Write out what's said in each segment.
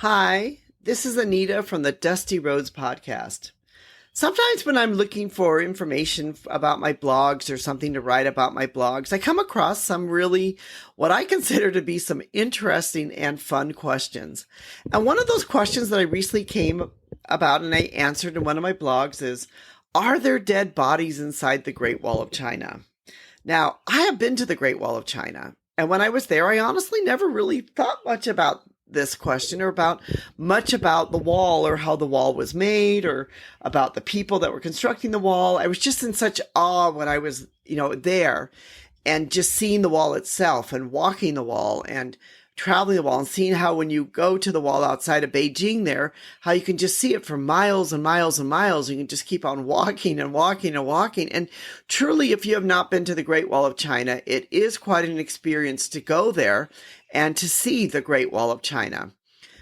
Hi, this is Anita from the Dusty Roads podcast. Sometimes when I'm looking for information about my blogs or something to write about my blogs, I come across some really what I consider to be some interesting and fun questions. And one of those questions that I recently came about and I answered in one of my blogs is, are there dead bodies inside the Great Wall of China? Now, I have been to the Great Wall of China, and when I was there, I honestly never really thought much about this question or about much about the wall or how the wall was made or about the people that were constructing the wall. I was just in such awe when I was, there and just seeing the wall itself and walking the wall and traveling the wall and seeing how when you go to the wall outside of Beijing there, how you can just see it for miles and miles and miles. You can just keep on walking and walking and walking. And truly, if you have not been to the Great Wall of China, it is quite an experience to go there and to see the Great Wall of China.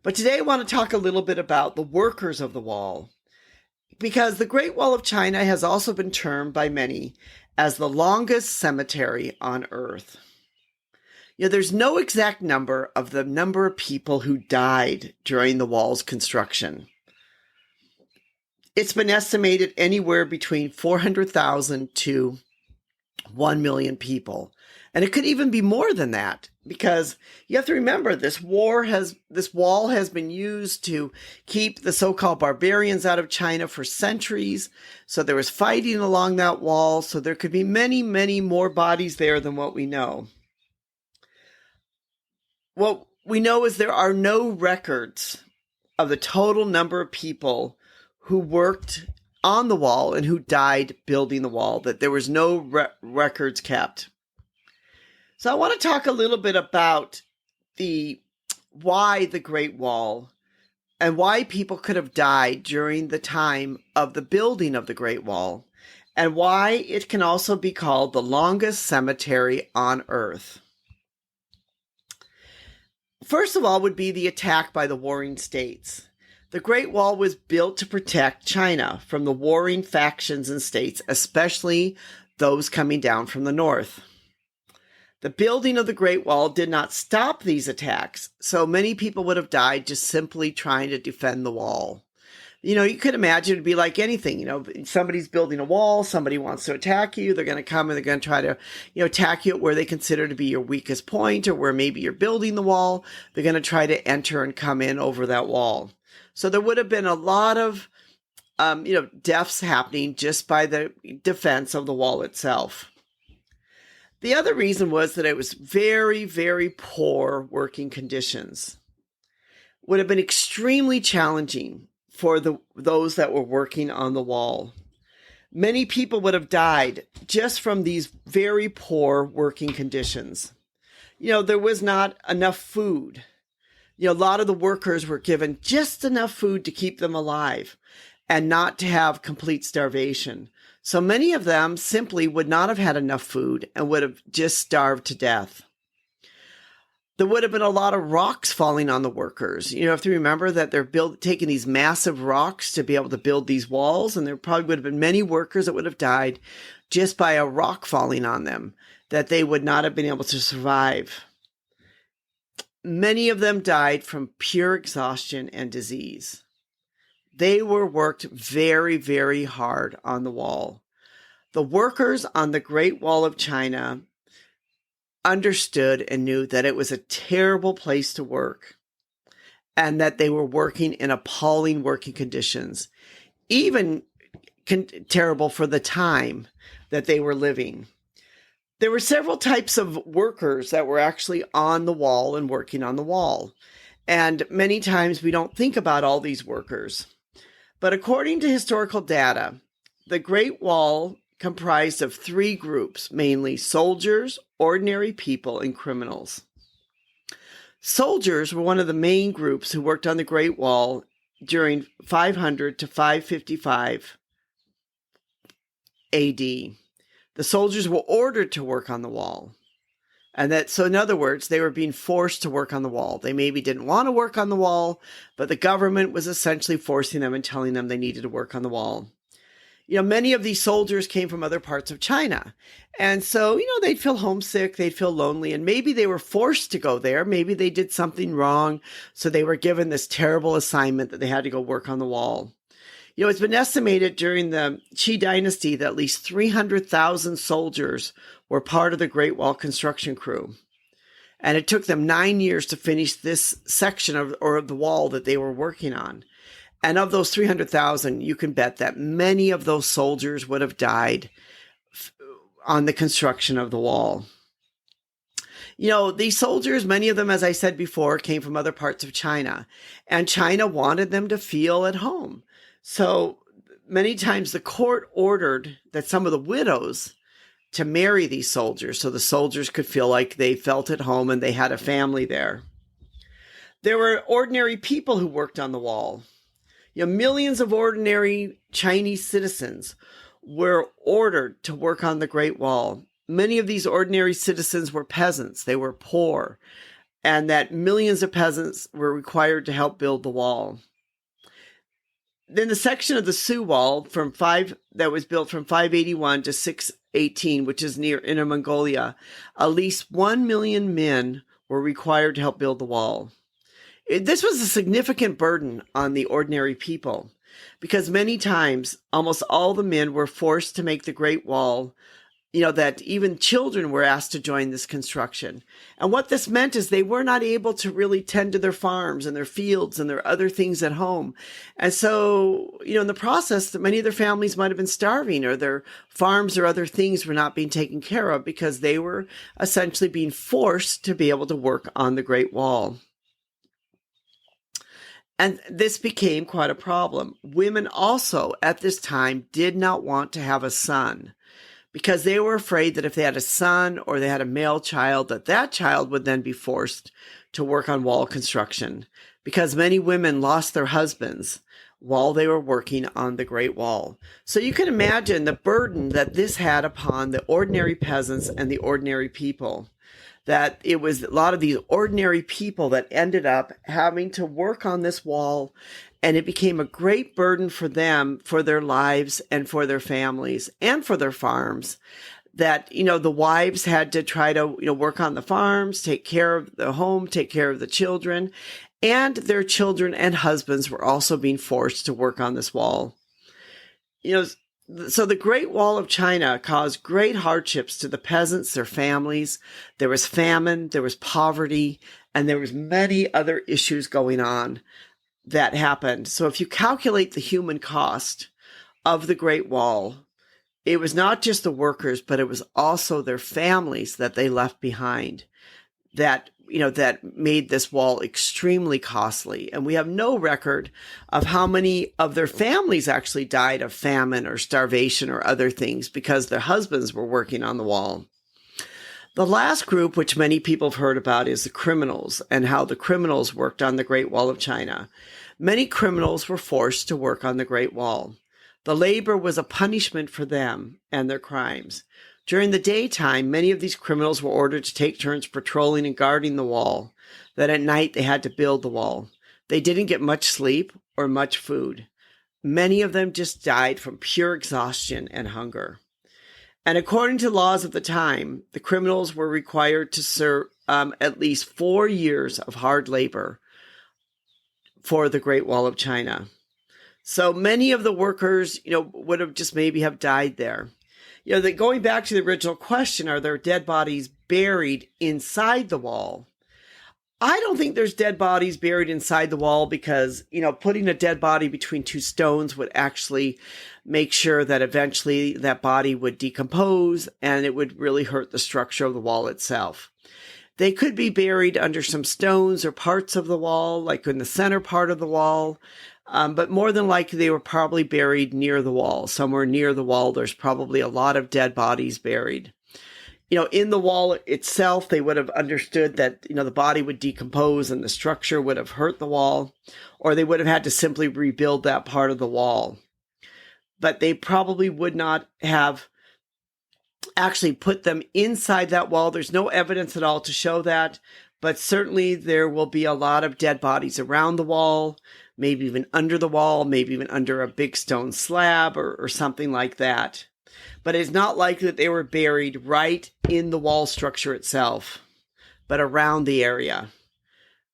But today I want to talk a little bit about the workers of the wall, because the Great Wall of China has also been termed by many as the longest cemetery on Earth. There's no exact number of the number of people who died during the wall's construction. It's been estimated anywhere between 400,000 to 1 million people. And it could even be more than that, because you have to remember this wall has been used to keep the so-called barbarians out of China for centuries. So there was fighting along that wall. So there could be many, many more bodies there than what we know. What we know is there are no records of the total number of people who worked on the wall and who died building the wall, that there was no records kept. So I want to talk a little bit about why the Great Wall and why people could have died during the time of the building of the Great Wall, and why it can also be called the longest cemetery on Earth. First of all would be the attack by the warring states. The Great Wall was built to protect China from the warring factions and states, especially those coming down from the north. The building of the Great Wall did not stop these attacks, so many people would have died just simply trying to defend the wall. You could imagine it'd be like anything. Somebody's building a wall, somebody wants to attack you, they're going to come and they're going to try to, attack you at where they consider to be your weakest point or where maybe you're building the wall. They're going to try to enter and come in over that wall. So there would have been a lot of, deaths happening just by the defense of the wall itself. The other reason was that it was very, very poor working conditions. Would have been extremely challenging for those that were working on the wall. Many people would have died just from these very poor working conditions. There was not enough food. A lot of the workers were given just enough food to keep them alive and not to have complete starvation. So many of them simply would not have had enough food and would have just starved to death. There would have been a lot of rocks falling on the workers. You have to remember that they're taking these massive rocks to be able to build these walls, and there probably would have been many workers that would have died just by a rock falling on them, that they would not have been able to survive. Many of them died from pure exhaustion and disease. They were worked very, very hard on the wall. The workers on the Great Wall of China understood and knew that it was a terrible place to work and that they were working in appalling working conditions, even terrible for the time that they were living. There were several types of workers that were actually on the wall and working on the wall. And many times we don't think about all these workers. But according to historical data, the Great Wall comprised of three groups, mainly soldiers, ordinary people, and criminals. Soldiers were one of the main groups who worked on the Great Wall during 500 to 555 AD. The soldiers were ordered to work on the wall. So in other words, they were being forced to work on the wall. They maybe didn't want to work on the wall, but the government was essentially forcing them and telling them they needed to work on the wall. Many of these soldiers came from other parts of China. And so, they'd feel homesick, they'd feel lonely, and maybe they were forced to go there. Maybe they did something wrong. So they were given this terrible assignment that they had to go work on the wall. It's been estimated during the Qi dynasty that at least 300,000 soldiers were part of the Great Wall construction crew. And it took them 9 years to finish this section of the wall that they were working on. And of those 300,000, you can bet that many of those soldiers would have died on the construction of the wall. These soldiers, many of them, as I said before, came from other parts of China. And China wanted them to feel at home. So many times the court ordered that some of the widows to marry these soldiers so the soldiers could feel like they felt at home and they had a family there. There were ordinary people who worked on the wall. Millions of ordinary Chinese citizens were ordered to work on the Great Wall. Many of these ordinary citizens were peasants. They were poor, and that millions of peasants were required to help build the wall. Then the section of the Su Wall that was built from 581 to 618, which is near Inner Mongolia, at least 1 million men were required to help build the wall. This was a significant burden on the ordinary people because many times almost all the men were forced to make the Great Wall, that even children were asked to join this construction. And what this meant is they were not able to really tend to their farms and their fields and their other things at home. And so, in the process, many of their families might have been starving, or their farms or other things were not being taken care of because they were essentially being forced to be able to work on the Great Wall. And this became quite a problem. Women also at this time did not want to have a son because they were afraid that if they had a son or they had a male child, that child would then be forced to work on wall construction because many women lost their husbands while they were working on the Great Wall. So you can imagine the burden that this had upon the ordinary peasants and the ordinary people. That it was a lot of these ordinary people that ended up having to work on this wall, and it became a great burden for them, for their lives and for their families and for their farms. That, the wives had to try to, work on the farms, take care of the home, take care of the children, and their children and husbands were also being forced to work on this wall. So the Great Wall of China caused great hardships to the peasants, their families. There was famine, there was poverty, and there was many other issues going on that happened. So if you calculate the human cost of the Great Wall, it was not just the workers, but it was also their families that they left behind that made this wall extremely costly. And we have no record of how many of their families actually died of famine or starvation or other things because their husbands were working on the wall. The last group, which many people have heard about, is the criminals and how the criminals worked on the Great Wall of China. Many criminals were forced to work on the Great Wall. The labor was a punishment for them and their crimes. During the daytime, many of these criminals were ordered to take turns patrolling and guarding the wall. Then at night, they had to build the wall. They didn't get much sleep or much food. Many of them just died from pure exhaustion and hunger. And according to laws of the time, the criminals were required to serve at least 4 years of hard labor for the Great Wall of China. So many of the workers, would have just maybe have died there. Going back to the original question, are there dead bodies buried inside the wall? I don't think there's dead bodies buried inside the wall because, putting a dead body between two stones would actually make sure that eventually that body would decompose and it would really hurt the structure of the wall itself. They could be buried under some stones or parts of the wall, like in the center part of the wall. But more than likely, they were probably buried near the wall. Somewhere near the wall, there's probably a lot of dead bodies buried. In the wall itself, they would have understood that, the body would decompose and the structure would have hurt the wall, or they would have had to simply rebuild that part of the wall. But they probably would not have actually put them inside that wall. There's no evidence at all to show that. but certainly there will be a lot of dead bodies around the wall, maybe even under the wall, maybe even under a big stone slab or something like that. But it's not likely that they were buried right in the wall structure itself, but around the area.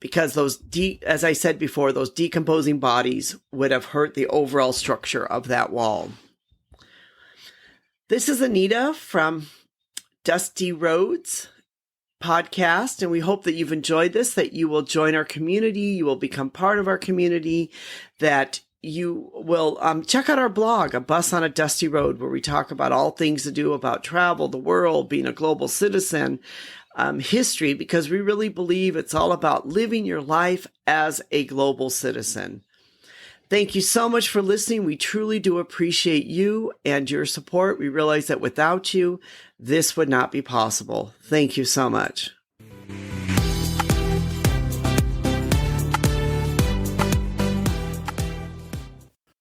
Because as I said before, those decomposing bodies would have hurt the overall structure of that wall. This is Anita from Dusty Roads podcast, and we hope that you've enjoyed this, that you will join our community, you will become part of our community, that you will check out our blog, A Bus on a Dusty Road, where we talk about all things to do about travel, the world, being a global citizen, history, because we really believe it's all about living your life as a global citizen. Thank you so much for listening. We truly do appreciate you and your support. We realize that without you, this would not be possible. Thank you so much.